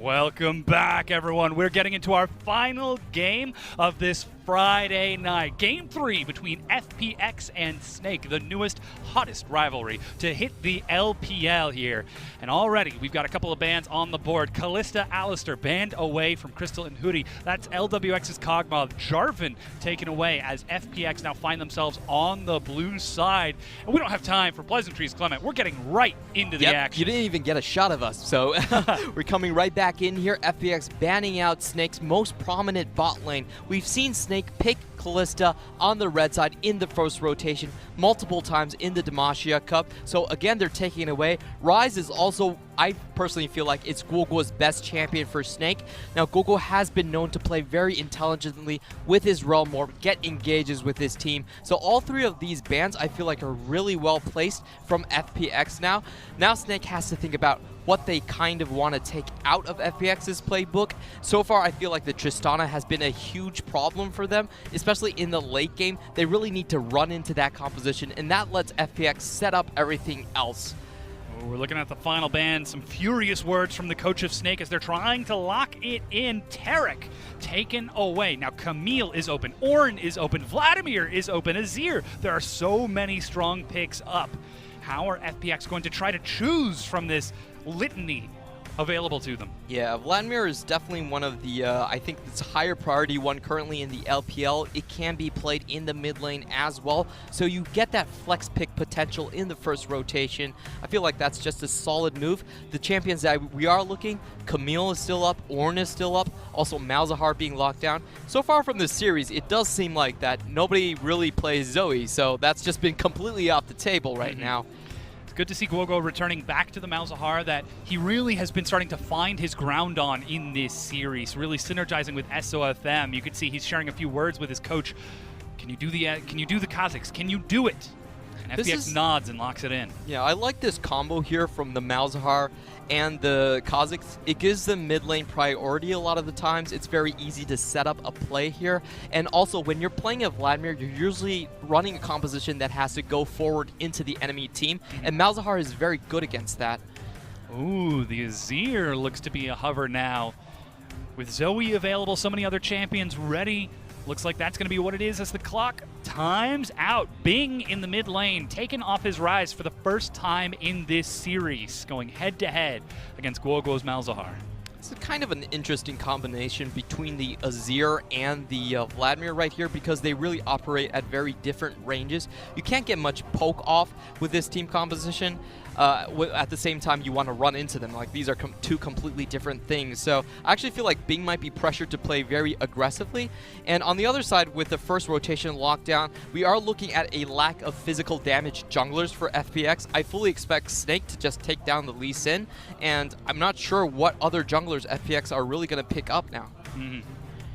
Welcome back, everyone. We're getting into our final game of this Friday night. Game 3 between FPX and Snake, the newest, hottest rivalry to hit the LPL here. And already, we've got a couple of bans on the board. Kalista Alistair banned away from Crystal and Hootie. That's LWX's Cogmoth. Jarvan taken away as FPX now find themselves on the blue side. And we don't have time for pleasantries, Clement. We're getting right into the action. You didn't even get a shot of us, so we're coming right back in here. FPX banning out Snake's most prominent bot lane. We've seen Snake pick Kalista on the red side in the first rotation multiple times in the Demacia Cup. So again, they're taking it away. Ryze is also, I personally feel like it's Gogo's best champion for Snake. Now, Gogo has been known to play very intelligently with his Realm Orb, get engages with his team. So all three of these bans, I feel like, are really well placed from FPX now. Now Snake has to think about what they kind of want to take out of FPX's playbook. So far, I feel like the Tristana has been a huge problem for them, especially in the late game. They really need to run into that composition, and that lets FPX set up everything else. We're looking at the final ban. Some furious words from the coach of Snake as they're trying to lock it in. Tarek taken away. Now Camille is open. Ornn is open. Vladimir is open. Azir. There are so many strong picks up. How are FPX going to try to choose from this litany available to them? Yeah, Vladimir is definitely one of the, I think it's a higher priority one currently in the LPL. It can be played in the mid lane as well, so you get that flex pick potential in the first rotation. I feel like that's just a solid move. The champions that we are looking, Camille is still up, Ornn is still up, also Malzahar being locked down. So far from this series, it does seem like that nobody really plays Zoe, so that's just been completely off the table right now. It's good to see Gogo returning back to the Malzahar that he really has been starting to find his ground on in this series, really synergizing with SOFM. You can see he's sharing a few words with his coach. Can you do the Kazakhs? Can you do it? And FPX nods and locks it in. Yeah, I like this combo here from the Malzahar and the Kazakhs. It gives them mid lane priority a lot of the times. It's very easy to set up a play here. And also, when you're playing a Vladimir, you're usually running a composition that has to go forward into the enemy team. And Malzahar is very good against that. Ooh, the Azir looks to be a hover now. With Zoe available, so many other champions ready. Looks like that's going to be what it is as the clock times out. Bing in the mid lane, taken off his Ryze for the first time in this series, going head-to-head against Gogo's Malzahar. It's kind of an interesting combination between the Azir and the Vladimir right here because they really operate at very different ranges. You can't get much poke off with this team composition. At the same time, you want to run into them. Like, these are two completely different things. So I actually feel like Bing might be pressured to play very aggressively. And on the other side, with the first rotation lockdown, we are looking at a lack of physical damage junglers for FPX. I fully expect Snake to just take down the Lee Sin, and I'm not sure what other junglers FPX are really going to pick up now.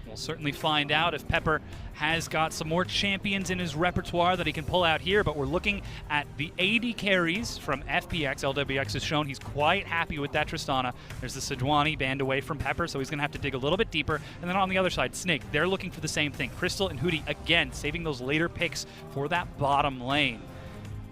We'll certainly find out if Pepper has got some more champions in his repertoire that he can pull out here, but we're looking at the AD carries from FPX. LWX has shown he's quite happy with that Tristana. There's the Sejuani banned away from Pepper, so he's going to have to dig a little bit deeper. And then on the other side, Snake, they're looking for the same thing. Crystal and Hootie, again, saving those later picks for that bottom lane.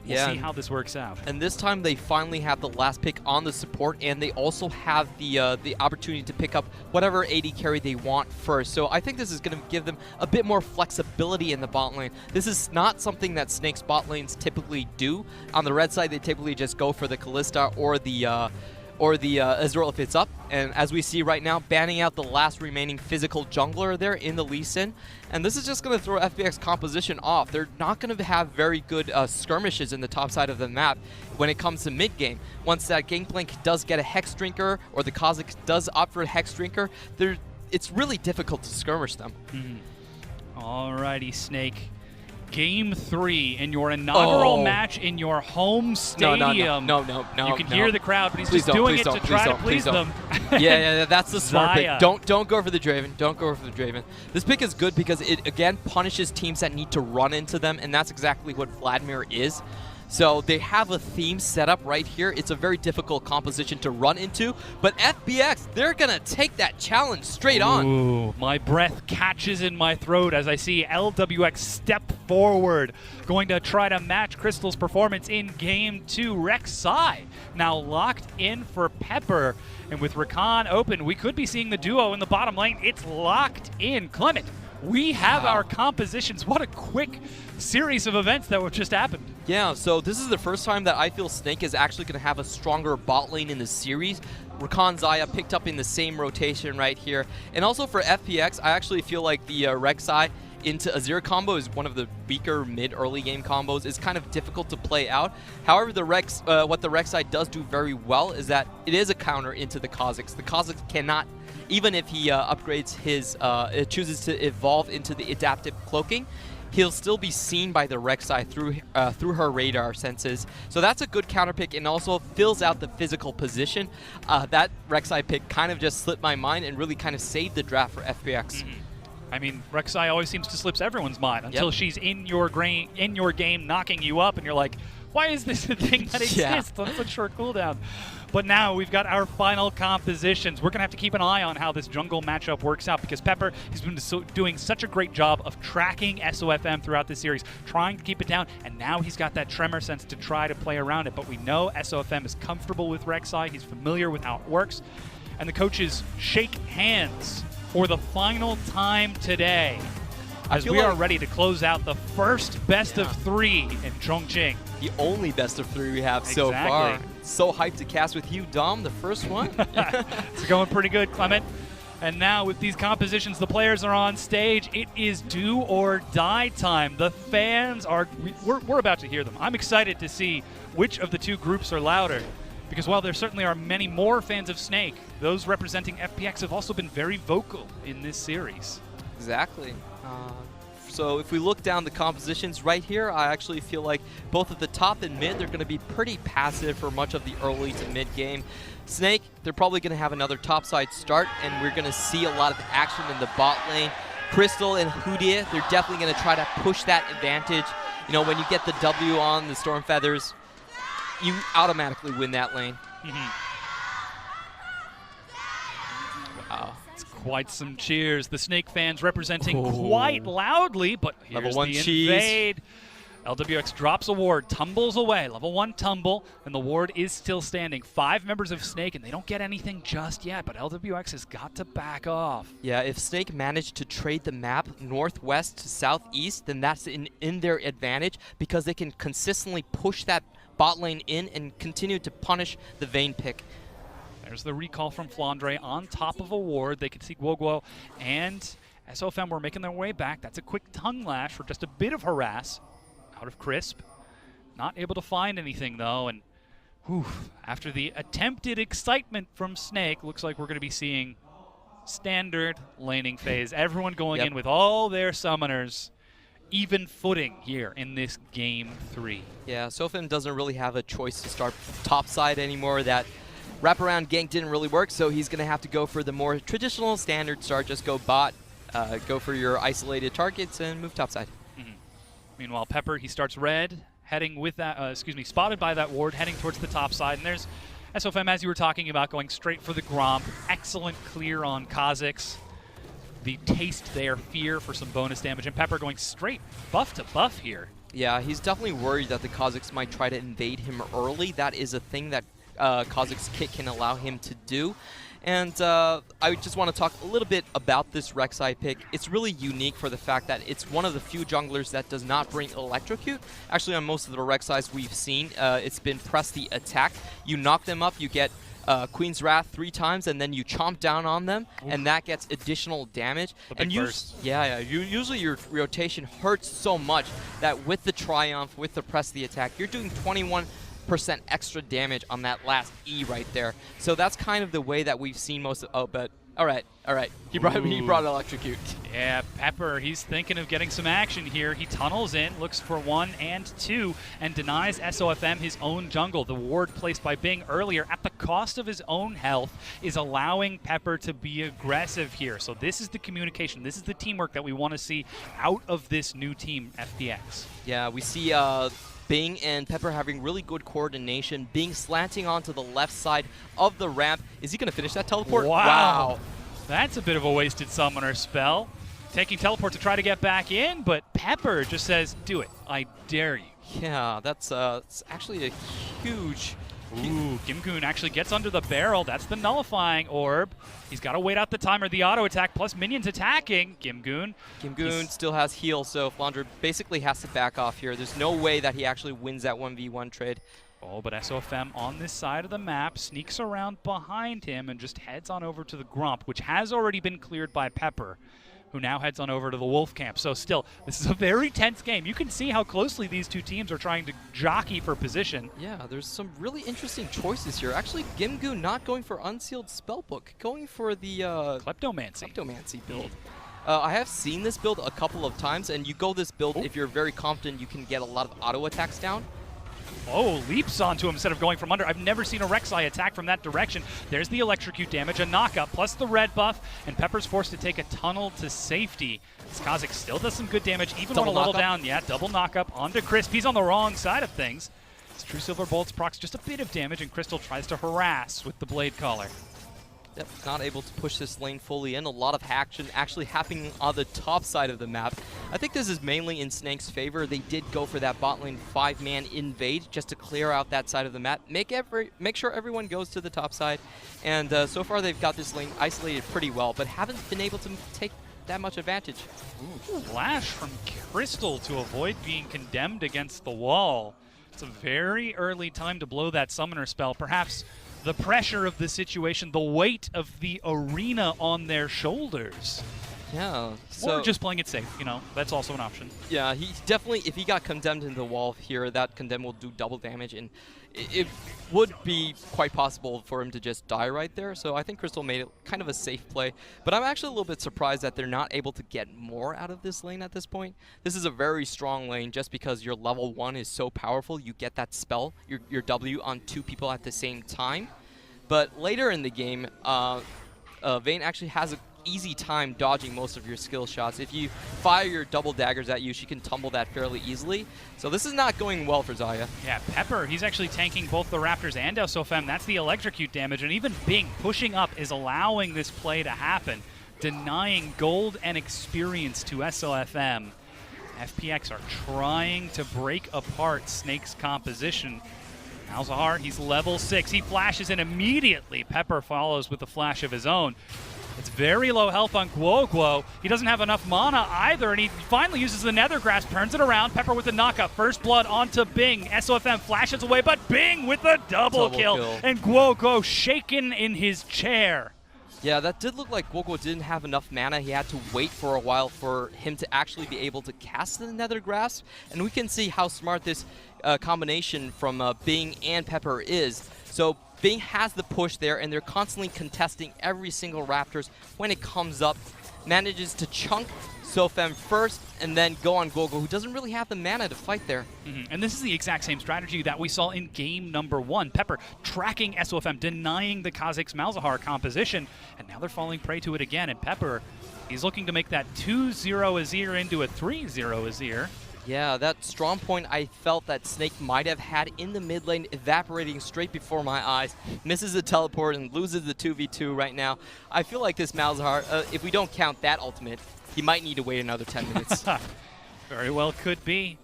We'll see how this works out. And this time they finally have the last pick on the support, and they also have the opportunity to pick up whatever AD carry they want first. So I think this is going to give them a bit more flexibility in the bot lane. This is not something that Snake's bot lanes typically do. On the red side, they typically just go for the Kalista or the Ezreal if it's up. And as we see right now, banning out the last remaining physical jungler there in the Lee Sin. And this is just going to throw FPX composition off. They're not going to have very good skirmishes in the top side of the map when it comes to mid-game. Once that Gangplank does get a Hex Drinker, or the Kazakh does opt for a Hex Drinker, it's really difficult to skirmish them. Alrighty, Snake. Game 3 in your inaugural match in your home stadium. No. You can hear the crowd, but he's just doing it to try to please them. yeah, that's the smart pick. Don't go for the Draven. Don't go for the Draven. This pick is good because it, again, punishes teams that need to run into them, and that's exactly what Vladimir is. So they have a theme set up right here. It's a very difficult composition to run into, but FPX, they're gonna take that challenge straight on. Ooh, my breath catches in my throat as I see LWX step forward, going to try to match Crystal's performance in Game 2. Rek'Sai now locked in for Pepper, and with Rakan open, we could be seeing the duo in the bottom lane. It's locked in. Clement, we have our compositions. What a quick series of events that have just happened. Yeah, so this is the first time that I feel Snake is actually going to have a stronger bot lane in the series. Rakan Xayah picked up in the same rotation right here. And also for FPX, I actually feel like the Rek'Sai into Azir combo is one of the weaker mid-early game combos. It's kind of difficult to play out. However, what the Rek'Sai does do very well is that it is a counter into the Kha'Zix. The Kha'Zix cannot, even if he upgrades his, chooses to evolve into the adaptive cloaking, he'll still be seen by the Rek'Sai through her radar senses. So that's a good counter pick and also fills out the physical position. That Rek'Sai pick kind of just slipped my mind and really kind of saved the draft for FPX. I mean, Rek'Sai always seems to slip everyone's mind until she's in your game knocking you up, and you're like, why is this a thing that exists on such short cooldown? But now we've got our final compositions. We're going to have to keep an eye on how this jungle matchup works out because Pepper has been doing such a great job of tracking SOFM throughout the series, trying to keep it down, and now he's got that tremor sense to try to play around it. But we know SOFM is comfortable with Rek'Sai. He's familiar with how it works. And the coaches shake hands for the final time today as we are ready to close out the first best of 3 in Chongqing. The only best of 3 we have so far. So hyped to cast with you, Dom, the first one. It's going pretty good, Clement. And now with these compositions, the players are on stage. It is do or die time. The fans are, we're about to hear them. I'm excited to see which of the two groups are louder. Because while there certainly are many more fans of Snake, those representing FPX have also been very vocal in this series. Exactly. So if we look down the compositions right here, I actually feel like both at the top and mid, they're going to be pretty passive for much of the early to mid game. Snake, they're probably going to have another topside start, and we're going to see a lot of action in the bot lane. Crystal and Hoodia, they're definitely going to try to push that advantage. You know, when you get the W on the Storm Feathers, you automatically win that lane. Wow. It's quite some cheers. The Snake fans representing quite loudly, but here's Level 1 the cheese. invade. LWX drops a ward, tumbles away. Level 1 tumble, and the ward is still standing. 5 members of Snake, and they don't get anything just yet, but LWX has got to back off. Yeah, if Snake managed to trade the map northwest to southeast, then that's in their advantage because they can consistently push that bot lane in and continue to punish the Vayne pick. There's the recall from Flandre on top of a ward. They can see Guoguo and SOFM were making their way back. That's a quick tongue lash for just a bit of harass out of Crisp. Not able to find anything though, and after the attempted excitement from Snake, looks like we're going to be seeing standard laning phase. Everyone going in with all their summoners. Even footing here in this Game 3. Yeah, SOFM doesn't really have a choice to start topside anymore. That wraparound gank didn't really work, so he's going to have to go for the more traditional standard start. Just go bot, go for your isolated targets, and move topside. Meanwhile, Pepper, he starts red, heading with that, spotted by that ward, heading towards the top side. And there's SOFM, as you were talking about, going straight for the Gromp. Excellent clear on Kha'Zix. The taste there, fear for some bonus damage, and Pepper going straight buff to buff here. Yeah, he's definitely worried that the Kha'Zix might try to invade him early. That is a thing that Kha'Zix kit can allow him to do. And I just want to talk a little bit about this Rek'Sai pick. It's really unique for the fact that it's one of the few junglers that does not bring Electrocute. Actually, on most of the Rek'Sais we've seen, it's been press the attack. You knock them up, you get Queen's Wrath 3 times, and then you chomp down on them, and that gets additional damage. And usually your rotation hurts so much that with the Triumph, with the press the attack, you're doing 21% extra damage on that last E right there. So that's kind of the way that we've seen most of. Oh, but all right. He brought Electrocute. Yeah, Pepper, he's thinking of getting some action here. He tunnels in, looks for 1 and 2, and denies SOFM his own jungle. The ward placed by Bing earlier at the cost of his own health is allowing Pepper to be aggressive here. So this is the communication. This is the teamwork that we want to see out of this new team, FPX. Yeah, we see Bing and Pepper having really good coordination. Bing slanting onto the left side of the ramp. Is he going to finish that teleport? Wow. That's a bit of a wasted summoner spell. Taking teleport to try to get back in, but Pepper just says, do it. I dare you. Yeah, that's it's actually a huge... Ooh, Gimgoon actually gets under the barrel. That's the nullifying orb. He's got to wait out the timer, the auto attack, plus minions attacking. Gimgoon Still has heal, so Flandre basically has to back off here. There's no way that he actually wins that 1v1 trade. Oh, but SOFM on this side of the map sneaks around behind him and just heads on over to the Grump, which has already been cleared by Pepper, who now heads on over to the Wolf camp. So still, this is a very tense game. You can see how closely these two teams are trying to jockey for position. Yeah, there's some really interesting choices here. Actually, Gimgoon not going for Unsealed Spellbook, going for the Kleptomancy build. I have seen this build a couple of times, and you go this build if you're very confident you can get a lot of auto attacks down. Oh, leaps onto him instead of going from under. I've never seen a Rek'Sai attack from that direction. There's the electrocute damage, a knockup, plus the red buff, and Pepper's forced to take a tunnel to safety. Skazik still does some good damage, even on a level down. Yeah, double knockup onto Crisp. He's on the wrong side of things. True Silver Bolts procs just a bit of damage, and Crystal tries to harass with the Blade Caller. Yep, not able to push this lane fully in. A lot of action actually happening on the top side of the map. I think this is mainly in Snake's favor. They did go for that bot lane 5-man invade just to clear out that side of the map. Make sure everyone goes to the top side. And so far they've got this lane isolated pretty well, but haven't been able to take that much advantage. Ooh, flash from Crystal to avoid being condemned against the wall. It's a very early time to blow that summoner spell. Perhaps the pressure of the situation, the weight of the arena on their shoulders. Yeah. So or just playing it safe, you know, that's also an option. Yeah, he definitely, if he got condemned into the wall here, that condemn will do double damage, and it would be quite possible for him to just die right there. So I think Crystal made it kind of a safe play. But I'm actually a little bit surprised that they're not able to get more out of this lane at this point. This is a very strong lane just because your level 1 is so powerful. You get that spell, your W, on 2 people at the same time. But later in the game, Vayne actually has an easy time dodging most of your skill shots. If you fire your double daggers at you, she can tumble that fairly easily. So this is not going well for Xayah. Yeah, Pepper, he's actually tanking both the Raptors and SOFM. That's the electrocute damage. And even Bing pushing up is allowing this play to happen, denying gold and experience to SOFM. FPX are trying to break apart Snake's composition. Malzahar, he's level 6. He flashes in immediately. Pepper follows with a flash of his own. It's very low health on Guo. He doesn't have enough mana either, and he finally uses the Nether Grasp, turns it around. Pepper with the knockup. First blood onto Bing. SOFM flashes away, but Bing with a double kill. And Guo shaken in his chair. Yeah, that did look like Guo didn't have enough mana. He had to wait for a while for him to actually be able to cast the Nether Grasp. And we can see how smart this combination from Bing and Pepper is. So Bing has the push there, and they're constantly contesting every single Raptors when it comes up. Manages to chunk SOFM first, and then go on Guo, who doesn't really have the mana to fight there. And this is the exact same strategy that we saw in game number 1. Pepper tracking SOFM, denying the Kha'Zix Malzahar composition, and now they're falling prey to it again. And Pepper, he's looking to make that 2-0 Azir into a 3-0 Azir. Yeah, that strong point I felt that Snake might have had in the mid lane evaporating straight before my eyes. Misses the teleport and loses the 2v2 right now. I feel like this Malzahar, if we don't count that ultimate, he might need to wait another 10 minutes. Very well could be.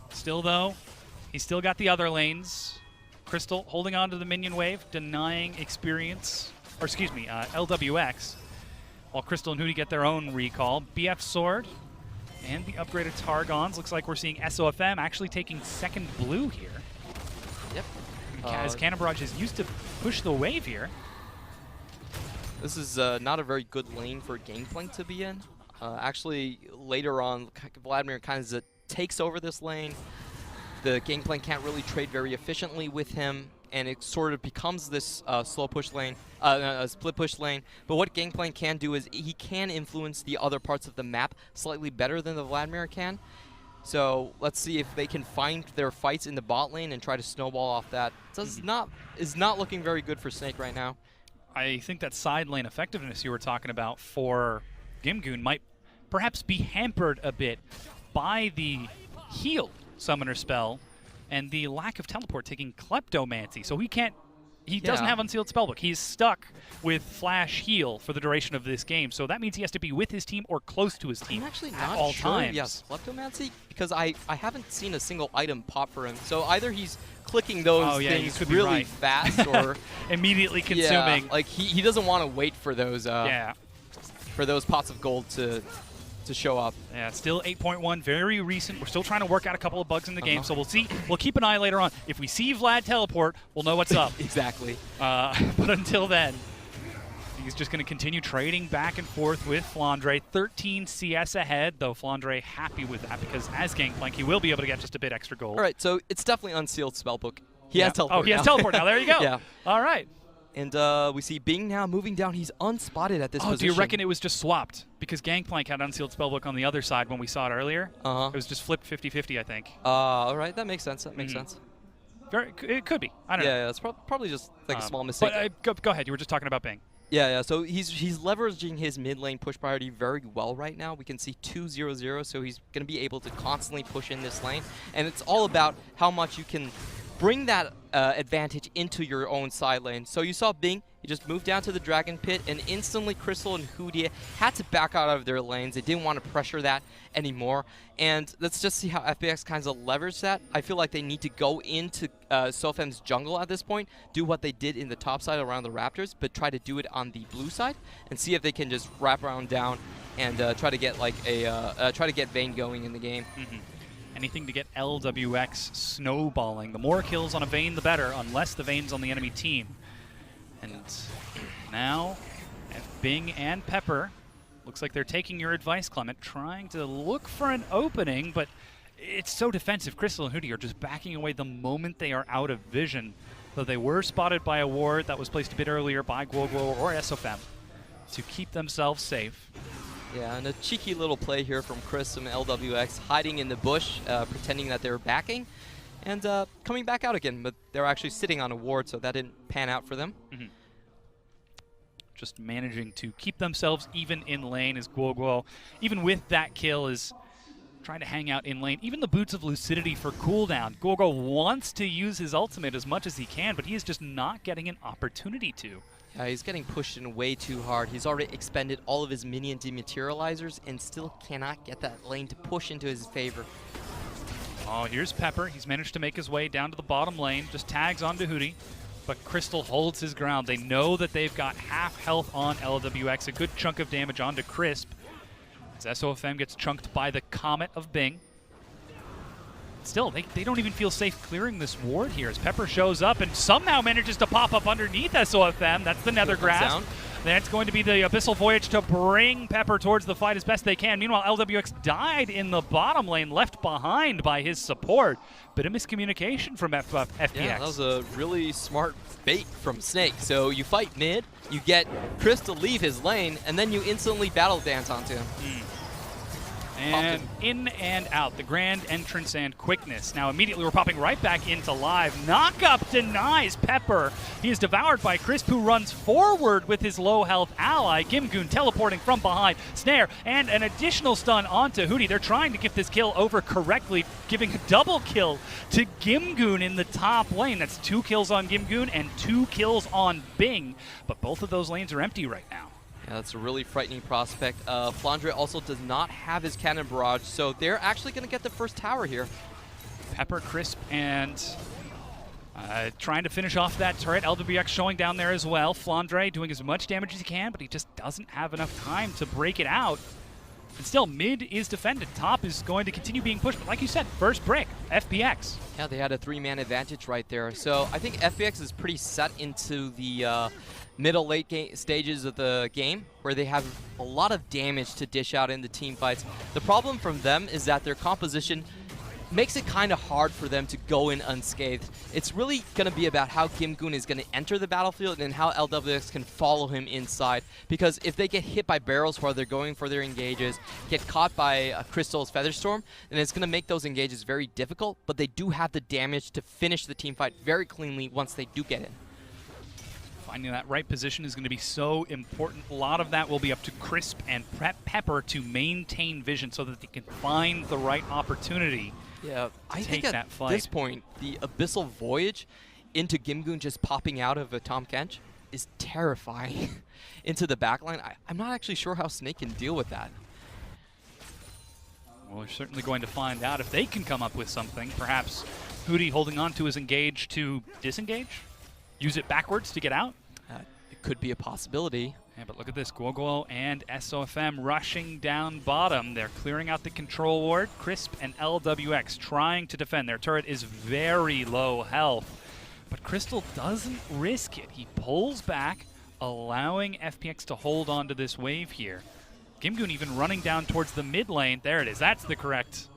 Still though, he's still got the other lanes. Crystal holding on to the minion wave, denying experience, or excuse me, LWX. While Crystal and Hootie get their own recall. BF Sword and the upgraded Targons. Looks like we're seeing SOFM actually taking second blue here. Yep. As Cannon Barrage is used to push the wave here. This is not a very good lane for Gangplank to be in. Actually, later on, Vladimir kind of takes over this lane. The Gangplank can't really trade very efficiently with him, and it sort of becomes this slow push lane, split push lane. But what Gangplank can do is he can influence the other parts of the map slightly better than the Vladimir can. So let's see if they can find their fights in the bot lane and try to snowball off that. Is not looking very good for Snake right now. I think that side lane effectiveness you were talking about for Gimgoon might perhaps be hampered a bit by the heal Summoner spell, and the lack of teleport taking Kleptomancy. So he doesn't have Unsealed Spellbook. He's stuck with Flash Heal for the duration of this game. So that means he has to be with his team or close to his team I'm actually at not all sure. times. Yes, Kleptomancy, because I haven't seen a single item pop for him. So either he's clicking those things really fast or immediately consuming. Yeah, like he doesn't want to wait for those for those pots of gold to show up. Yeah, still 8.1, very recent. We're still trying to work out a couple of bugs in the game, so we'll see. We'll keep an eye later on. If we see Vlad teleport, we'll know what's up. Exactly. But until then, he's just going to continue trading back and forth with Flandre. 13 CS ahead, though Flandre happy with that because as Gangplank, he will be able to get just a bit extra gold. All right, so it's definitely Unsealed Spellbook. He has teleport. Oh, he has teleport now. There you go. Yeah. All right. And we see Bing now moving down. He's unspotted at this position. Do you reckon it was just swapped? Because Gangplank had Unsealed Spellbook on the other side when we saw it earlier. It was just flipped 50-50, I think. All right, that makes sense. That makes sense. It could be. I don't know. Yeah, it's probably just like a small mistake. But go ahead. You were just talking about Bing. Yeah. So he's leveraging his mid lane push priority very well right now. We can see 2-0-0, so he's going to be able to constantly push in this lane. And it's all about how much you can bring that advantage into your own side lane. So you saw Bing, he just moved down to the Dragon Pit, and instantly Crystal and Hoodia had to back out of their lanes. They didn't want to pressure that anymore. And let's just see how FPX kind of leverage that. I feel like they need to go into Sofem's jungle at this point, do what they did in the top side around the Raptors, but try to do it on the blue side, and see if they can just wrap around down and try to get like try to get Vayne going in the game. Anything to get LWX snowballing. The more kills on a Vayne, the better, unless the Vayne's on the enemy team. And now, Bing and Pepper, looks like they're taking your advice, Clement, trying to look for an opening, but it's so defensive. Crystal and Hootie are just backing away the moment they are out of vision. Though they were spotted by a ward that was placed a bit earlier by Guoguo or SOFM to keep themselves safe. Yeah, and a cheeky little play here from Chris and LWX, hiding in the bush, pretending that they were backing, and coming back out again, but they're actually sitting on a ward, so that didn't pan out for them. Just managing to keep themselves even in lane as Guoguo, even with that kill, is trying to hang out in lane. Even the Boots of Lucidity for cooldown. Guoguo wants to use his ultimate as much as he can, but he is just not getting an opportunity to. Yeah, he's getting pushed in way too hard. He's already expended all of his minion dematerializers and still cannot get that lane to push into his favor. Oh, here's Pepper. He's managed to make his way down to the bottom lane, just tags onto Hootie. But Crystal holds his ground. They know that they've got half health on LWX, a good chunk of damage onto Crisp. As SOFM gets chunked by the Comet of Bing. Still, they don't even feel safe clearing this ward here as Pepper shows up and somehow manages to pop up underneath SOFM. That's the Nether Grasp. That's going to be the Abyssal Voyage to bring Pepper towards the fight as best they can. Meanwhile, LWX died in the bottom lane, left behind by his support. Bit of miscommunication from FPX. Yeah, that was a really smart bait from Snake. So you fight mid, you get Chris to leave his lane, and then you instantly battle dance onto him. And in and out, the grand entrance and quickness. Now immediately we're popping right back into live. Knockup denies Pepper. He is devoured by Crisp, who runs forward with his low health ally. Gimgoon teleporting from behind. Snare and an additional stun onto Hootie. They're trying to get this kill over correctly, giving a double kill to Gimgoon in the top lane. That's 2 kills on Gimgoon and 2 kills on Bing. But both of those lanes are empty right now. Yeah, that's a really frightening prospect. Flandre also does not have his cannon barrage, so they're actually going to get the first tower here. Pepper, Crisp, and trying to finish off that turret. LWX showing down there as well. Flandre doing as much damage as he can, but he just doesn't have enough time to break it out. And still, mid is defended. Top is going to continue being pushed, but like you said, first break, FPX. Yeah, they had a 3-man advantage right there. So I think FPX is pretty set into the middle late stages of the game where they have a lot of damage to dish out in the team fights. The problem from them is that their composition makes it kind of hard for them to go in unscathed. It's really going to be about how Gimgoon is going to enter the battlefield and how LWX can follow him inside. Because if they get hit by barrels while they're going for their engages, get caught by Crystal's Featherstorm, then it's going to make those engages very difficult, but they do have the damage to finish the team fight very cleanly once they do get in. Finding that right position is going to be so important. A lot of that will be up to Crisp and Pepper to maintain vision so that they can find the right opportunity Yeah, I think that at fight. this point, the Abyssal Voyage into Gimgoon just popping out of a Tahm Kench is terrifying into the backline. I'm not actually sure how Snake can deal with that. Well, we're certainly going to find out if they can come up with something. Perhaps Hootie holding on to his engage to disengage? Use it backwards to get out? It could be a possibility. Yeah, but look at this. Guoguo and SOFM rushing down bottom. They're clearing out the control ward. Crisp and LWX trying to defend. Their turret is very low health. But Crystal doesn't risk it. He pulls back, allowing FPX to hold on to this wave here. Gimgoon even running down towards the mid lane. There it is. That's the correct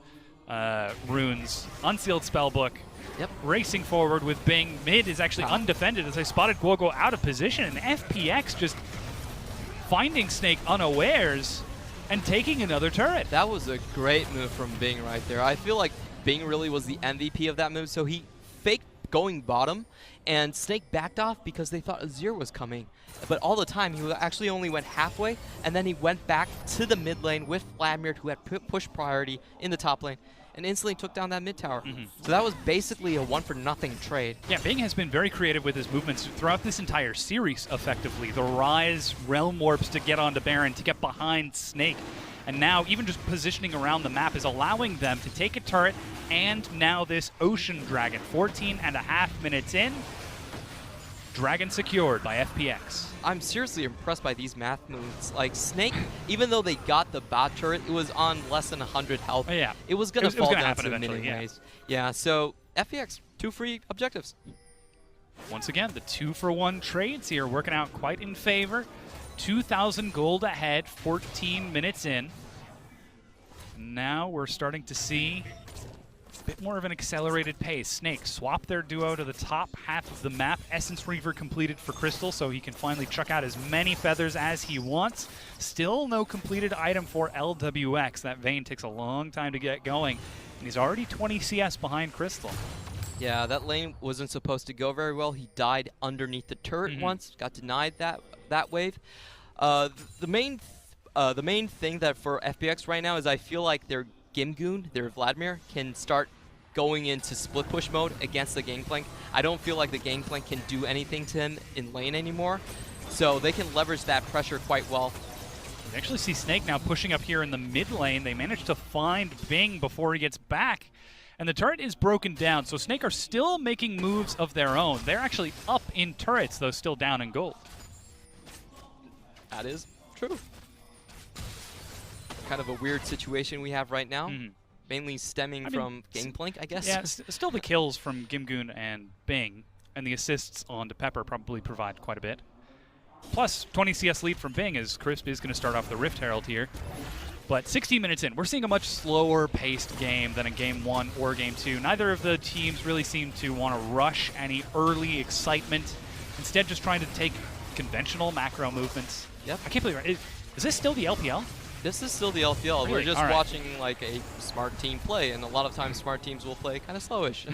runes. Unsealed spellbook. Yep. Racing forward with Bing. Mid is actually undefended as I spotted Guoguo out of position. And FPX just finding Snake unawares and taking another turret. That was a great move from Bing right there. I feel like Bing really was the MVP of that move. So he faked going bottom, and Snake backed off because they thought Azir was coming. But all the time, he actually only went halfway, and then he went back to the mid lane with Vladimir, who had push priority in the top lane, and instantly took down that mid tower. So that was basically a 1-for-0 trade. Yeah, Bing has been very creative with his movements throughout this entire series, effectively. The Rise, Realm Warps to get onto Baron, to get behind Snake. And now, even just positioning around the map is allowing them to take a turret, and now this Ocean Dragon. 14.5 minutes in. Dragon secured by FPX. I'm seriously impressed by these math moves. Like, Snake, even though they got the bot turret, it was on less than 100 health. Oh, yeah. It was going to fall down to the eventually, anyways. Yeah, so FPX, 2 free objectives. Once again, the 2-for-1 trades here working out quite in favor. 2,000 gold ahead, 14 minutes in. Now we're starting to see a bit more of an accelerated pace. Snake swap their duo to the top half of the map. Essence Reaver completed for Crystal, so he can finally chuck out as many feathers as he wants. Still no completed item for LWX. That Vayne takes a long time to get going, and he's already 20 CS behind Crystal. Yeah, that lane wasn't supposed to go very well. He died underneath the turret once, got denied that wave. The main thing that for FPX right now is I feel like their Gimgoon, their Vladimir, can start going into split push mode against the Gangplank. I don't feel like the Gangplank can do anything to him in lane anymore, so they can leverage that pressure quite well. We actually see Snake now pushing up here in the mid lane. They managed to find Bing before he gets back, and the turret is broken down, so Snake are still making moves of their own. They're actually up in turrets, though still down in gold. That is true. Kind of a weird situation we have right now. Mainly stemming from Gangplank, I guess. Yeah, still the kills from Gimgoon and Bing, and the assists onto Pepper probably provide quite a bit. Plus, 20 CS lead from Bing as Crisp is going to start off the Rift Herald here. But 16 minutes in, we're seeing a much slower paced game than in Game 1 or Game 2. Neither of the teams really seem to want to rush any early excitement. Instead, just trying to take conventional macro movements. Yep. I can't believe it. Is this still the LPL? This is still the LPL. Really? We're just All right. watching like a smart team play, and a lot of times smart teams will play kind of slowish.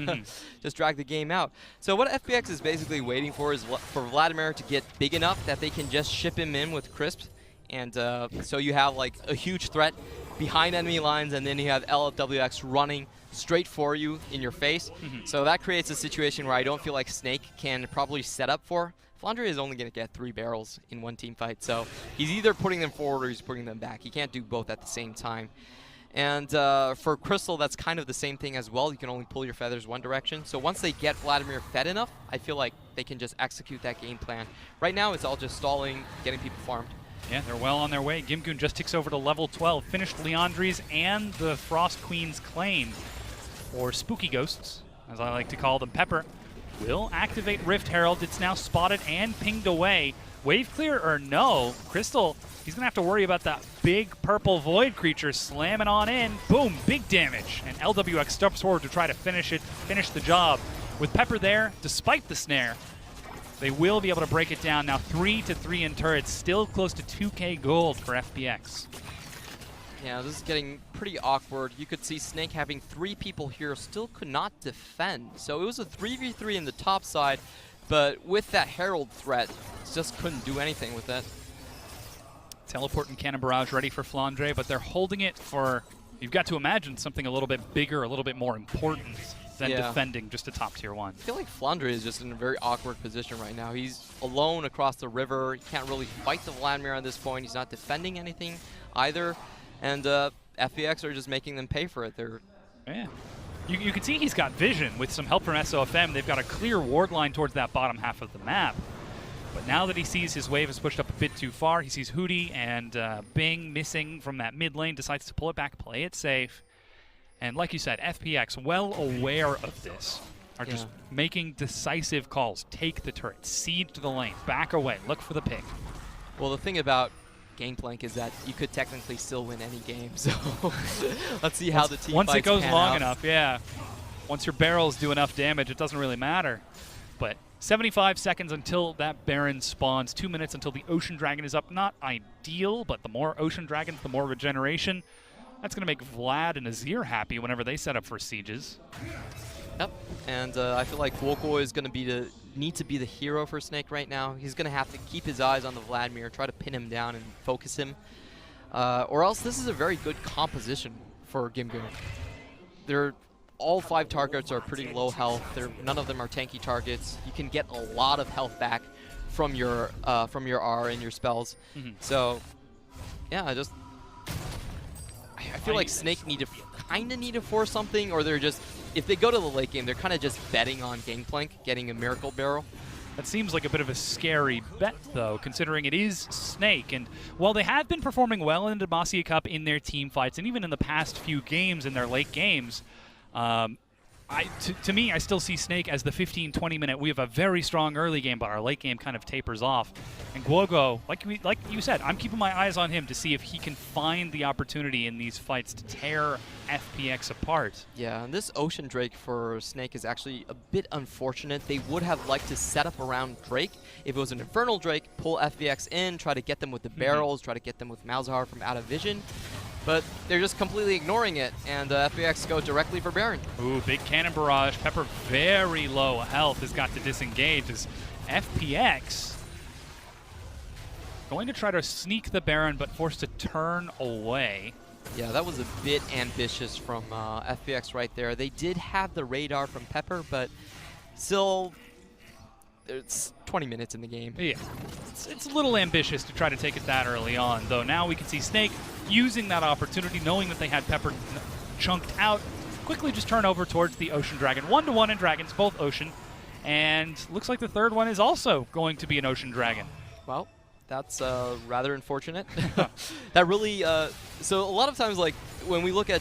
Just drag the game out. So what FPX is basically waiting for is for Vladimir to get big enough that they can just ship him in with Crisp, and so you have like a huge threat behind enemy lines, and then you have LWX running straight for you in your face. So that creates a situation where I don't feel like Snake can probably set up for. Flandre is only going to get 3 barrels in one team fight, so he's either putting them forward or he's putting them back. He can't do both at the same time. And for Crystal, that's kind of the same thing as well. You can only pull your feathers one direction. So once they get Vladimir fed enough, I feel like they can just execute that game plan. Right now, it's all just stalling, getting people farmed. Yeah, they're well on their way. Gimgoon just ticks over to level 12, finished Leandri's and the Frost Queen's claim, or Spooky Ghosts, as I like to call them. Pepper will activate Rift Herald. It's now spotted and pinged away. Wave clear or no, Crystal, he's going to have to worry about that big purple void creature slamming on in. Boom, big damage. And LWX steps forward to try to finish the job. With Pepper there, despite the snare, they will be able to break it down. Now 3-3 in turrets, still close to 2k gold for FPX. Yeah, this is getting pretty awkward. You could see Snake having 3 people here still could not defend. So it was a 3v3 in the top side, but with that Herald threat, just couldn't do anything with it. Teleport and Cannon Barrage ready for Flandre, but they're holding it for You've got to imagine something a little bit bigger, a little bit more important than Yeah. defending just a top tier 1. I feel like Flandre is just in a very awkward position right now. He's alone across the river. He can't really fight the Vladimir at this point. He's not defending anything either. And FPX are just making them pay for it. Yeah. You can see he's got vision with some help from SOFM. They've got a clear ward line towards that bottom half of the map. But now that he sees his wave is pushed up a bit too far, he sees Hootie and Bing missing from that mid lane, decides to pull it back, play it safe. And like you said, FPX, well aware of this, are just making decisive calls. Take the turret, siege to the lane, back away, look for the pick. Well, the thing about Gangplank is that you could technically still win any game, so let's see how the team Once it goes long out. enough, yeah. Once your barrels do enough damage, it doesn't really matter. But 75 seconds until that Baron spawns, 2 minutes until the Ocean Dragon is up. Not ideal, but the more Ocean Dragons, the more regeneration. That's going to make Vlad and Azir happy whenever they set up for sieges. Yep, and I feel like Woko is going to need to be the hero for Snake right now. He's going to have to keep his eyes on the Vladimir, try to pin him down and focus him. Or else this is a very good composition for Gimgo. All 5 targets are pretty low health. None of them are tanky targets. You can get a lot of health back from your R and your spells. So, yeah, I feel like Snake kind of need to force something, or they're just, if they go to the late game, they're kind of just betting on Gangplank getting a Miracle Barrel. That seems like a bit of a scary bet, though, considering it is Snake. And while they have been performing well in the Demacia Cup in their team fights, and even in the past few games in their late games, to me, I still see Snake as the 15-20 minute. We have a very strong early game, but our late game kind of tapers off. And Guogo, like you said, I'm keeping my eyes on him to see if he can find the opportunity in these fights to tear FPX apart. Yeah, and this Ocean Drake for Snake is actually a bit unfortunate. They would have liked to set up around Drake. If it was an Infernal Drake, pull FPX in, try to get them with the barrels, try to get them with Malzahar from out of vision. But they're just completely ignoring it, and FPX go directly for Baron. Ooh, big cannon barrage. Pepper very low health has got to disengage as FPX going to try to sneak the Baron, but forced to turn away. Yeah, that was a bit ambitious from FPX right there. They did have the radar from Pepper, but still, it's 20 minutes in the game. Yeah, it's a little ambitious to try to take it that early on, though now we can see Snake using that opportunity, knowing that they had Pepper chunked out, quickly just turn over towards the Ocean Dragon. 1-to-1 in Dragons, both Ocean, and looks like the third one is also going to be an Ocean Dragon. Well, that's rather unfortunate. That really, so a lot of times, like, when we look at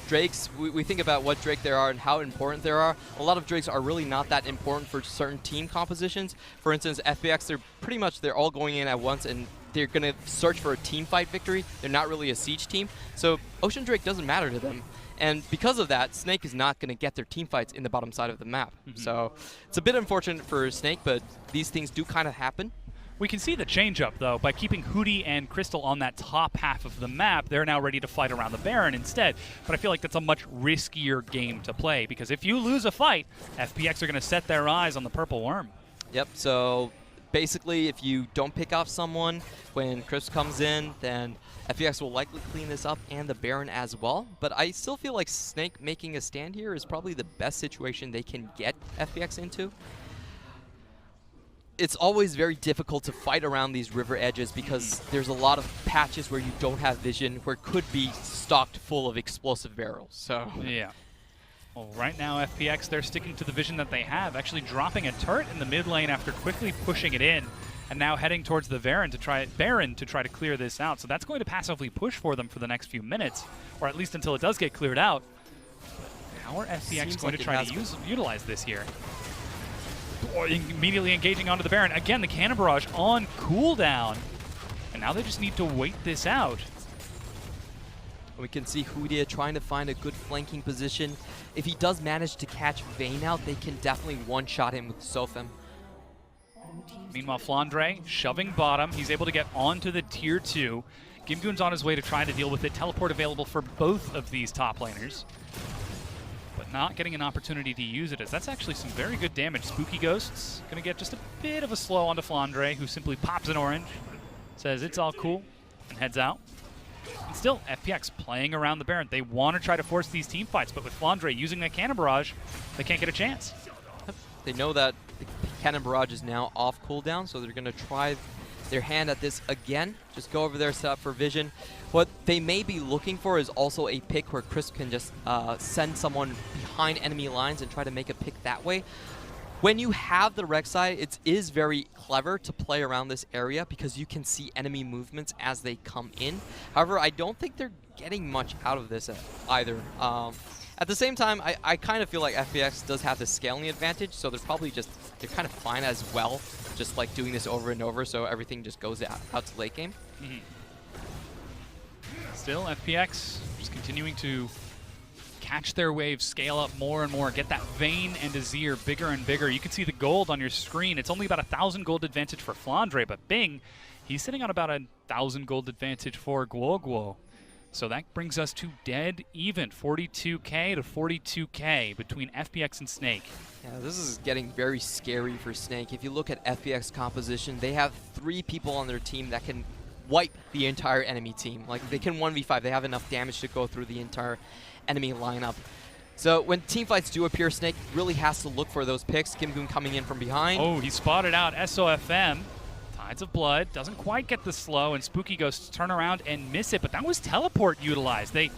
Drakes, we think about what Drake there are and how important there are. A lot of Drakes are really not that important for certain team compositions. For instance, FPX, they're all going in at once and they're going to search for a team fight victory. They're not really a siege team. So Ocean Drake doesn't matter to them. And because of that, Snake is not going to get their team fights in the bottom side of the map. So it's a bit unfortunate for Snake, but these things do kind of happen. We can see the change-up, though. By keeping Hootie and Crystal on that top half of the map, they're now ready to fight around the Baron instead. But I feel like that's a much riskier game to play, because if you lose a fight, FPX are going to set their eyes on the Purple Worm. Yep, so basically, if you don't pick off someone when Crisp comes in, then FPX will likely clean this up and the Baron as well. But I still feel like Snake making a stand here is probably the best situation they can get FPX into. It's always very difficult to fight around these river edges because there's a lot of patches where you don't have vision, where it could be stocked full of explosive barrels. So yeah. Well, right now, FPX, they're sticking to the vision that they have, actually dropping a turret in the mid lane after quickly pushing it in, and now heading towards the Baron to try to clear this out. So that's going to passively push for them for the next few minutes, or at least until it does get cleared out. How are FPX going to try to utilize this here? Immediately engaging onto the Baron. Again, the Cannon Barrage on cooldown. And now they just need to wait this out. We can see Hootie trying to find a good flanking position. If he does manage to catch Vayne out, they can definitely one-shot him with Sofem. Meanwhile, Flandre shoving bottom. He's able to get onto the tier 2. Gimgoon's on his way to try to deal with it. Teleport available for both of these top laners, but not getting an opportunity to use it, as that's actually some very good damage. Spooky Ghosts going to get just a bit of a slow onto Flandre, who simply pops an orange, says it's all cool, and heads out. And still, FPX playing around the Baron. They want to try to force these team fights, but with Flandre using that Cannon Barrage, they can't get a chance. They know that the Cannon Barrage is now off cooldown, so they're going to try their hand at this again. Just go over there, set up for vision. What they may be looking for is also a pick where Crisp can just send someone behind enemy lines and try to make a pick that way. When you have the Rek'Sai, it is very clever to play around this area because you can see enemy movements as they come in. However, I don't think they're getting much out of this either. At the same time, I kind of feel like FPX does have the scaling advantage, so they're kind of fine as well, just like doing this over and over, so everything just goes out to late game. Mm-hmm. Still, FPX just continuing to catch their wave, scale up more and more, get that Vayne and Azir bigger and bigger. You can see the gold on your screen. It's only about 1,000 gold advantage for Flandre, but Bing, he's sitting on about 1,000 gold advantage for Guoguo. So that brings us to dead even, 42k to 42k between FPX and Snake. Yeah, this is getting very scary for Snake. If you look at FPX composition, they have 3 people on their team that can wipe the entire enemy team. Like, they can 1v5. They have enough damage to go through the entire enemy lineup. So when teamfights do appear, Snake really has to look for those picks. Kim-Goon coming in from behind. Oh, he spotted out SOFM. Tides of Blood doesn't quite get the slow, and Spooky goes to turn around and miss it, but that was teleport utilized. They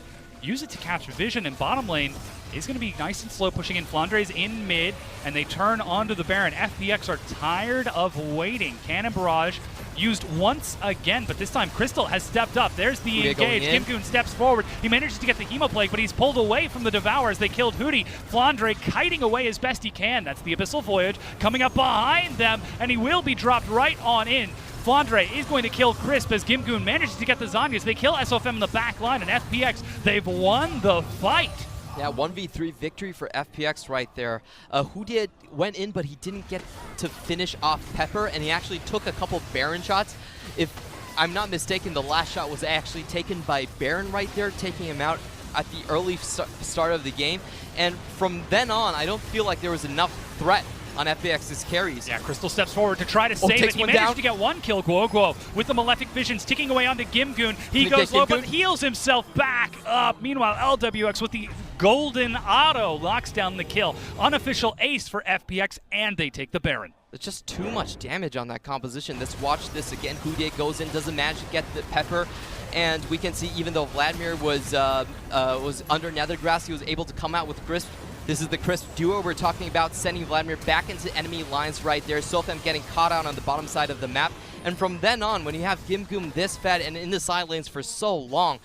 use it to catch vision, and bottom lane is going to be nice and slow, pushing in. Flandre's in mid, and they turn onto the Baron. FPX are tired of waiting. Cannon Barrage used once again, but this time Crystal has stepped up. There's the engage. Kim-Goon steps forward. He manages to get the Hemoplague, but he's pulled away from the Devour as they killed Hootie. Flandre kiting away as best he can. That's the Abyssal Voyage coming up behind them, and he will be dropped right on in. Flandre is going to kill Crisp as Kim-Goon manages to get the Zhonya's. They kill SOFM in the back line, and FPX, they've won the fight. Yeah, 1v3 victory for FPX right there. Hootie went in, but he didn't get to finish off Pepper, and he actually took a couple Baron shots. If I'm not mistaken, the last shot was actually taken by Baron right there, taking him out at the early start of the game. And from then on, I don't feel like there was enough threat on FPX's carries. Yeah, Crystal steps forward to try to save it. He managed to get one kill. Guoguo with the Malefic Visions ticking away onto Kim-Goon. He goes low, but heals himself back up. Meanwhile, LWX with the golden auto locks down the kill. Unofficial ace for FPX, and they take the Baron. There's just too much damage on that composition. Let's watch this again. Hootie goes in, doesn't manage to get the Pepper. And we can see even though Vladimir was under Nethergrass, he was able to come out with Crisp. This is the Crisp duo we're talking about, sending Vladimir back into enemy lines right there. SOFM getting caught out on the bottom side of the map. And from then on, when you have Kim-Goon this fed and in the side lanes for so long,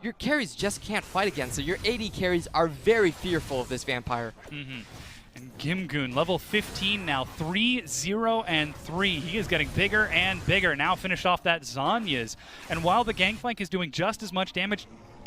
your carries just can't fight again. So your AD carries are very fearful of this Vampire. Mm-hmm. And Kim-Goon, level 15 now, 3-0-3. He is getting bigger and bigger. Now finished off that Zhonya's. And while the Gangplank is doing just as much damage,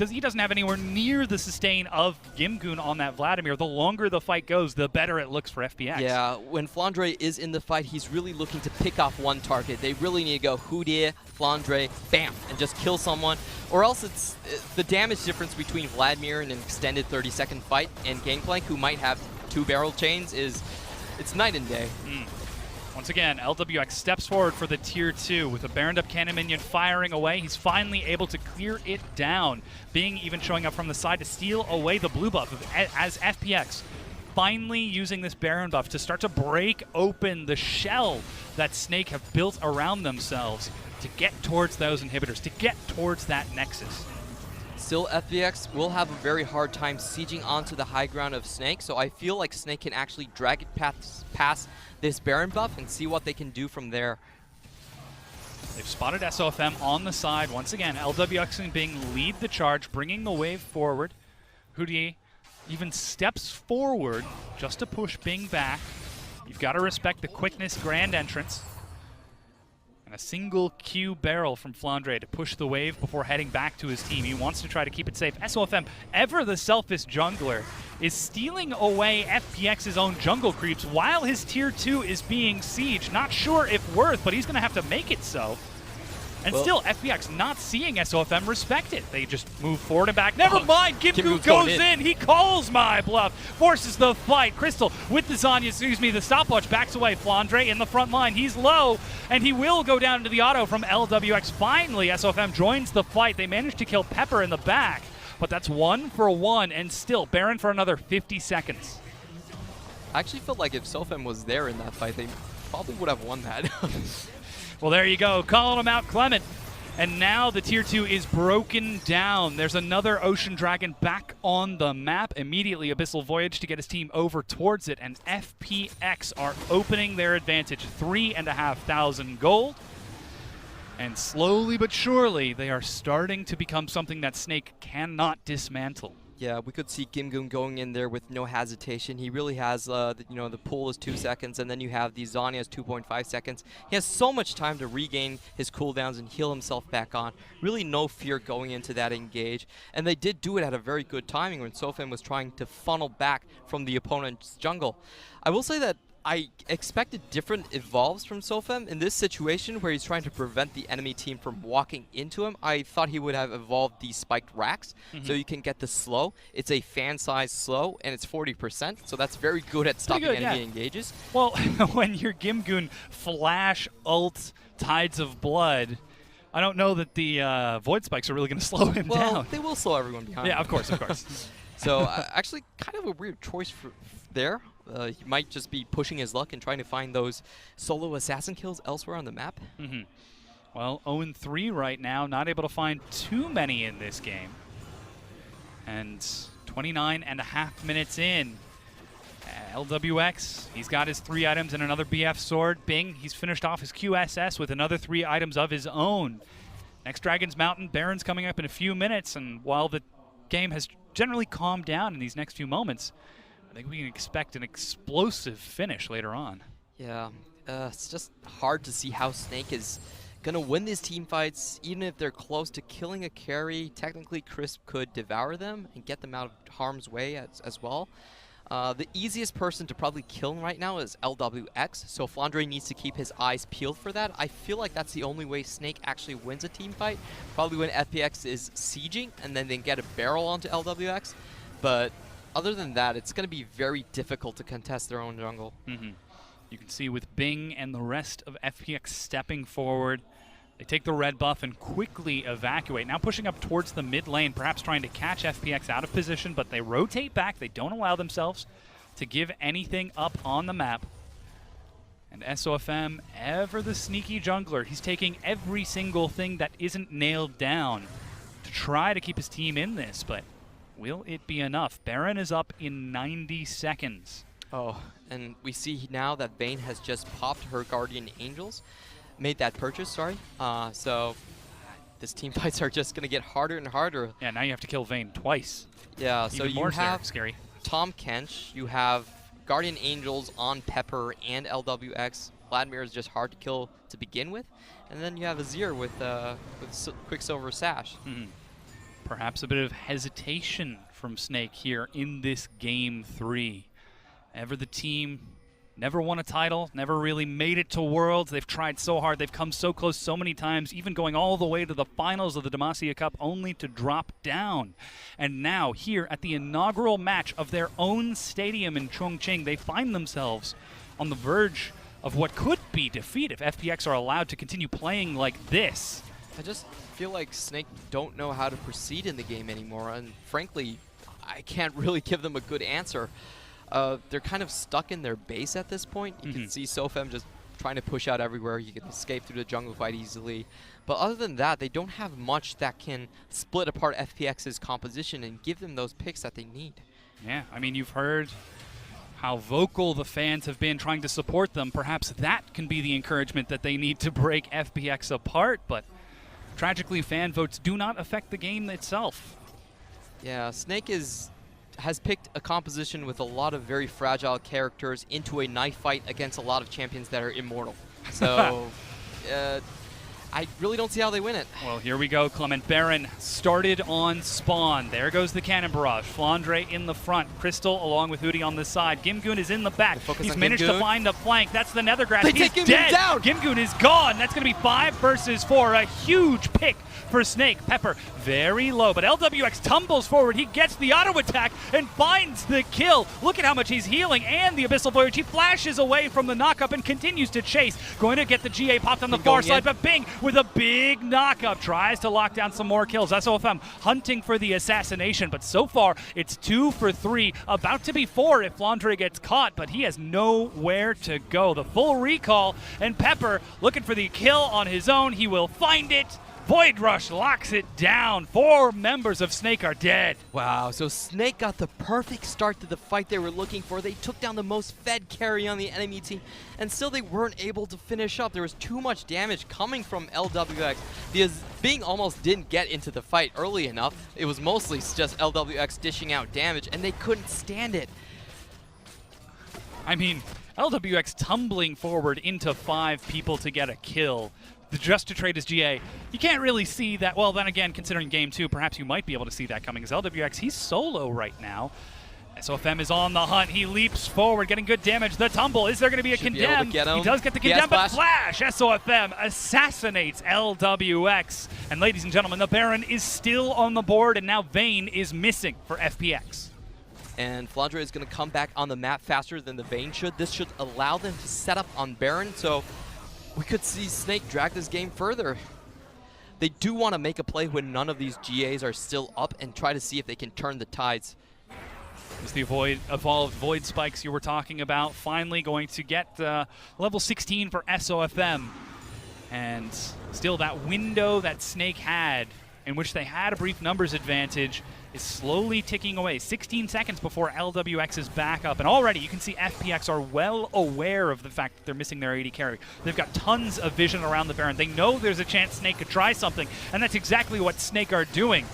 he doesn't have anywhere near the sustain of Kim-Goon on that Vladimir. The longer the fight goes, the better it looks for FPX. Yeah, when Flandre is in the fight, he's really looking to pick off one target. They really need to go Hootie, Flandre, bam, and just kill someone. Or else it's the damage difference between Vladimir in an extended 30-second fight and Gangplank, who might have 2 barrel chains, it's night and day. Once again, LWX steps forward for the tier 2 with a Baroned up cannon minion firing away. He's finally able to clear it down. Bing even showing up from the side to steal away the blue buff as FPX finally using this Baron buff to start to break open the shell that Snake have built around themselves to get towards those inhibitors, to get towards that Nexus. Still, FPX will have a very hard time sieging onto the high ground of Snake, so I feel like Snake can actually drag it past this Baron buff and see what they can do from there. They've spotted SOFM on the side. Once again, LWX and Bing lead the charge, bringing the wave forward. Hootie even steps forward just to push Bing back. You've got to respect the quickness grand entrance. And a single Q barrel from Flandre to push the wave before heading back to his team. He wants to try to keep it safe. SOFM, ever the selfish jungler, is stealing away FPX's own jungle creeps while his tier 2 is being sieged. Not sure if worth, but he's going to have to make it so. And Well, still, FPX not seeing SOFM respect it. They just move forward and back. Never Oh, mind, Kim Kim Gu Gun's going goes in. in. He calls my bluff, forces the fight. Crystal with the the stopwatch backs away. Flandre in the front line. He's low, and he will go down into the auto from LWX. Finally, SOFM joins the fight. They managed to kill Pepper in the back, but that's 1 for 1, and still Baron for another 50 seconds. I actually felt like if SOFM was there in that fight, they probably would have won that. Well, there you go. Calling him out, Clement. And now the Tier 2 is broken down. There's another Ocean Dragon back on the map. Immediately, Abyssal Voyage to get his team over towards it. And FPX are opening their advantage. 3,500 gold. And slowly but surely, they are starting to become something that Snake cannot dismantle. Yeah, we could see Kim Gun going in there with no hesitation. He really has, the pool is 2 seconds, and then you have the Zhonya's 2.5 seconds. He has so much time to regain his cooldowns and heal himself back on. Really no fear going into that engage. And they did do it at a very good timing when SOFM was trying to funnel back from the opponent's jungle. I will say that I expected different evolves from SOFM. In this situation where he's trying to prevent the enemy team from walking into him, I thought he would have evolved the spiked racks so you can get the slow. It's a fan-sized slow, and it's 40%, so that's very good at stopping enemy engages. Well, when your Gimgoon flash ult Tides of Blood, I don't know that the Void Spikes are really going to slow him down. Well, they will slow everyone behind. Yeah, of course, of course. So actually kind of a weird choice there. He might just be pushing his luck and trying to find those solo assassin kills elsewhere on the map. Well, 0-3 right now, not able to find too many in this game. And 29.5 minutes in. LWX, he's got his 3 items and another BF sword. Bing, he's finished off his QSS with another 3 items of his own. Next Dragon's Mountain, Baron's coming up in a few minutes, and while the game has generally calmed down in these next few moments, I think we can expect an explosive finish later on. Yeah, it's just hard to see how Snake is going to win these team fights, even if they're close to killing a carry. Technically, Crisp could devour them and get them out of harm's way as well. The easiest person to probably kill right now is LWX, so Flandre needs to keep his eyes peeled for that. I feel like that's the only way Snake actually wins a team fight. Probably when FPX is sieging and then they get a barrel onto LWX. But other than that, it's going to be very difficult to contest their own jungle. You can see with Bing and the rest of FPX stepping forward, they take the red buff and quickly evacuate. Now pushing up towards the mid lane, perhaps trying to catch FPX out of position, but they rotate back. They don't allow themselves to give anything up on the map. And SOFM, ever the sneaky jungler, he's taking every single thing that isn't nailed down to try to keep his team in this, but will it be enough? Baron is up in 90 seconds. Oh, and we see now that Vayne has just popped her Guardian Angels. Made that purchase, sorry. So this team fights are just going to get harder and harder. Yeah, now you have to kill Vayne twice. Yeah, so Even you more have scary. Tom Kench, you have Guardian Angels on Pepper and LWX. Vladimir is just hard to kill to begin with. And then you have Azir with Quicksilver Sash. Perhaps a bit of hesitation from Snake here in this Game 3. Ever the team, never won a title, never really made it to Worlds. They've tried so hard. They've come so close so many times, even going all the way to the finals of the Demacia Cup, only to drop down. And now, here at the inaugural match of their own stadium in Chongqing, they find themselves on the verge of what could be defeat if FPX are allowed to continue playing like this. I just feel like Snake don't know how to proceed in the game anymore, and frankly, I can't really give them a good answer. They're kind of stuck in their base at this point. You can see SOFM just trying to push out everywhere. You can escape through the jungle quite easily. But other than that, they don't have much that can split apart FPX's composition and give them those picks that they need. Yeah, I mean, you've heard how vocal the fans have been trying to support them. Perhaps that can be the encouragement that they need to break FPX apart. But tragically, fan votes do not affect the game itself. Yeah, Snake has picked a composition with a lot of very fragile characters into a knife fight against a lot of champions that are immortal. So I really don't see how they win it. Well, here we go, Clement. Baron started on spawn. There goes the cannon barrage. Flandre in the front. Crystal along with Hootie on the side. Gimgoon is in the back. He's managed to find the flank. That's the Nethergrass. They He's take dead. Down. Gimgoon is gone. That's going to be 5 versus 4. A huge pick for Snake. Pepper very low, but LWX tumbles forward. He gets the auto attack and finds the kill. Look at how much he's healing, and the Abyssal Voyage. He flashes away from the knockup and continues to chase. Going to get the GA popped on the far side, but Bing with a big knockup tries to lock down some more kills. SOFM hunting for the assassination, but so far it's 2 for 3, about to be 4 if Flandre gets caught, but he has nowhere to go. The full recall, and Pepper looking for the kill on his own. He will find it. Void Rush locks it down. 4 members of Snake are dead. Wow, so Snake got the perfect start to the fight they were looking for. They took down the most fed carry on the enemy team, and still they weren't able to finish up. There was too much damage coming from LWX because Bing almost didn't get into the fight early enough. It was mostly just LWX dishing out damage, and they couldn't stand it. I mean, LWX tumbling forward into 5 people to get a kill. Just to trade his GA. You can't really see that. Well, then again, considering game 2, perhaps you might be able to see that coming. As LWX, he's solo right now. SOFM is on the hunt. He leaps forward, getting good damage. The tumble. Is there going to be a condemn? He does get the condemn, but Flash. SOFM assassinates LWX. And ladies and gentlemen, the Baron is still on the board, and now Vayne is missing for FPX. And Flandre is going to come back on the map faster than the Vayne should. This should allow them to set up on Baron, so we could see Snake drag this game further. They do want to make a play when none of these GAs are still up and try to see if they can turn the tides. It's the evolved Void Spikes you were talking about. Finally going to get level 16 for SOFM. And still that window that Snake had, in which they had a brief numbers advantage, is slowly ticking away. 16 seconds before LWX is back up. And already you can see FPX are well aware of the fact that they're missing their AD carry. They've got tons of vision around the Baron. They know there's a chance Snake could try something, and that's exactly what Snake are doing.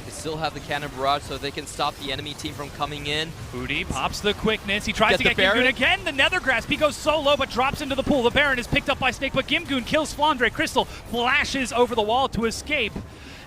They still have the cannon barrage so they can stop the enemy team from coming in. Hootie pops the quickness. He tries to get Gimgoon again. The Nethergrasp. He goes solo but drops into the pool. The Baron is picked up by Snake, but Gimgoon kills Flandre. Crystal flashes over the wall to escape.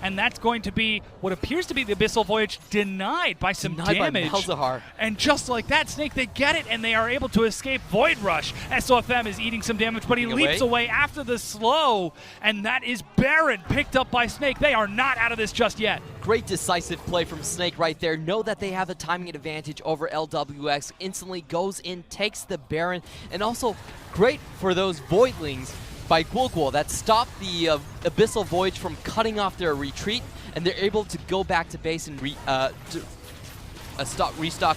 And that's going to be what appears to be the Abyssal Voyage denied by some damage. By Malzahar. And just like that, Snake, they get it, and they are able to escape Void Rush. SOFM is eating some damage, but he leaps away after the slow, and that is Baron picked up by Snake. They are not out of this just yet. Great decisive play from Snake right there. Know that they have a timing advantage over LWX. Instantly goes in, takes the Baron, and also great for those Voidlings by Gwulgwul that stopped the Abyssal Voyage from cutting off their retreat, and they're able to go back to base and restock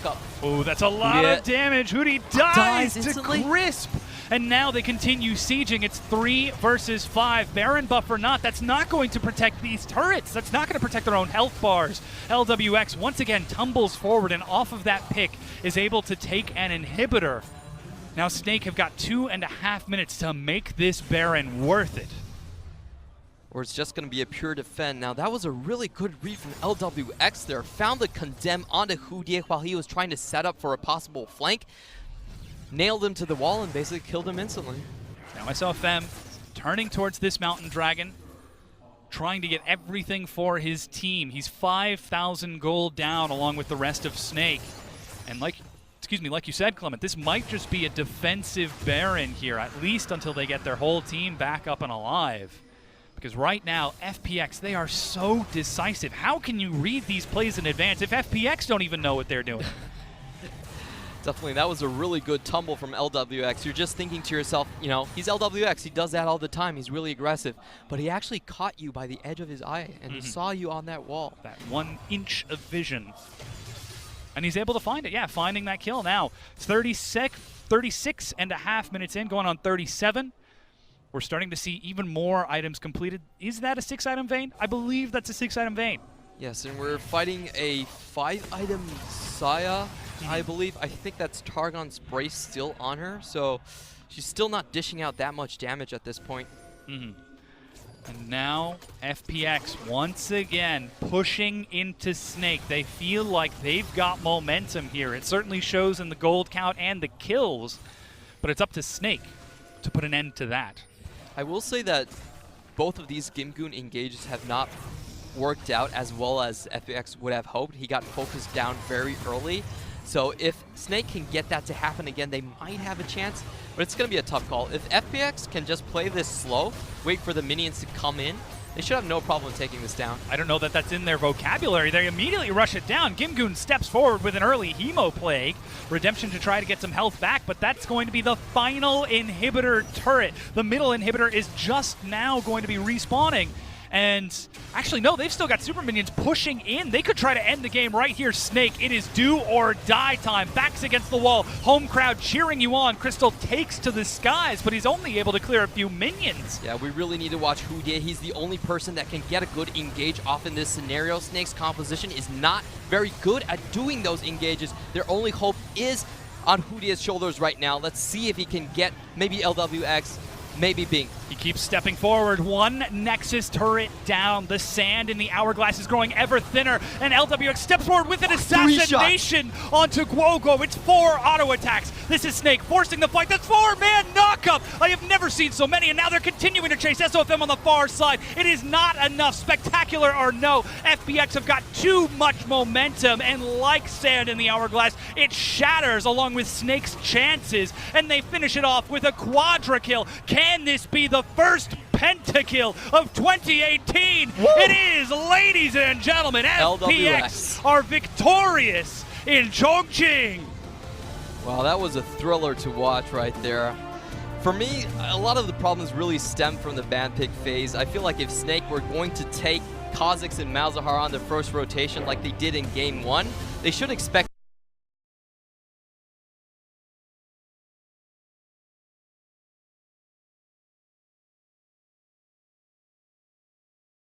up. Oh, that's a lot of damage. Hootie dies to instantly. Crisp. And now they continue sieging. It's 3 versus 5. Baron buff or not, that's not going to protect these turrets. That's not going to protect their own health bars. LWX once again tumbles forward, and off of that pick is able to take an inhibitor. Now Snake have got 2.5 minutes to make this Baron worth it. Or it's just going to be a pure defend. Now that was a really good read from LWX there. Found the condemn onto Hootie while he was trying to set up for a possible flank. Nailed him to the wall and basically killed him instantly. Now SOFM turning towards this Mountain Dragon, trying to get everything for his team. He's 5,000 gold down along with the rest of Snake. And like you said, Clement, this might just be a defensive Baron here, at least until they get their whole team back up and alive. Because right now, FPX, they are so decisive. How can you read these plays in advance if FPX don't even know what they're doing? Definitely, that was a really good tumble from LWX. You're just thinking to yourself, you know, he's LWX. He does that all the time. He's really aggressive. But he actually caught you by the edge of his eye, and he saw you on that wall. That 1 inch of vision. And he's able to find it. Yeah, finding that kill now. It's 36.5 minutes in, going on 37. We're starting to see even more items completed. Is that a 6-item Vayne? I believe that's a 6-item Vayne. Yes, and we're fighting a 5-item Saya, I believe. I think that's Targon's brace still on her, so she's still not dishing out that much damage at this point. And now FPX once again pushing into Snake. They feel like they've got momentum here. It certainly shows in the gold count and the kills, but it's up to Snake to put an end to that. I will say that both of these Gimgoon engages have not worked out as well as FPX would have hoped. He got focused down very early. So if Snake can get that to happen again, they might have a chance, but it's going to be a tough call. If FPX can just play this slow, wait for the minions to come in, they should have no problem taking this down. I don't know that that's in their vocabulary. They immediately rush it down. Gimgoon steps forward with an early Hemo Plague. Redemption to try to get some health back, but that's going to be the final inhibitor turret. The middle inhibitor is just now going to be respawning. And actually, no, they've still got super minions pushing in. They could try to end the game right here, Snake. It is do or die time. Backs against the wall. Home crowd cheering you on. Crystal takes to the skies, but he's only able to clear a few minions. Yeah, we really need to watch Hoodia. He's the only person that can get a good engage off in this scenario. Snake's composition is not very good at doing those engages. Their only hope is on Hoodia's shoulders right now. Let's see if he can get maybe LWX, maybe Bing. He keeps stepping forward. One Nexus turret down. The sand in the hourglass is growing ever thinner, and LWX steps forward with an assassination onto Guogo. It's 4 auto attacks. This is Snake forcing the fight. That's 4-man knockup. I have never seen so many, and now they're continuing to chase SOFM on the far side. It is not enough. Spectacular or no, FPX have got too much momentum, and like sand in the hourglass, it shatters along with Snake's chances, and they finish it off with a quadra kill. Can this be the first pentakill of 2018? Woo! It is, ladies and gentlemen. FPX are victorious in Chongqing. Wow, that was a thriller to watch right there. For me, a lot of the problems really stem from the ban pick phase. I feel like if Snake were going to take Kha'Zix and Malzahar on the first rotation like they did in Game 1, they should expect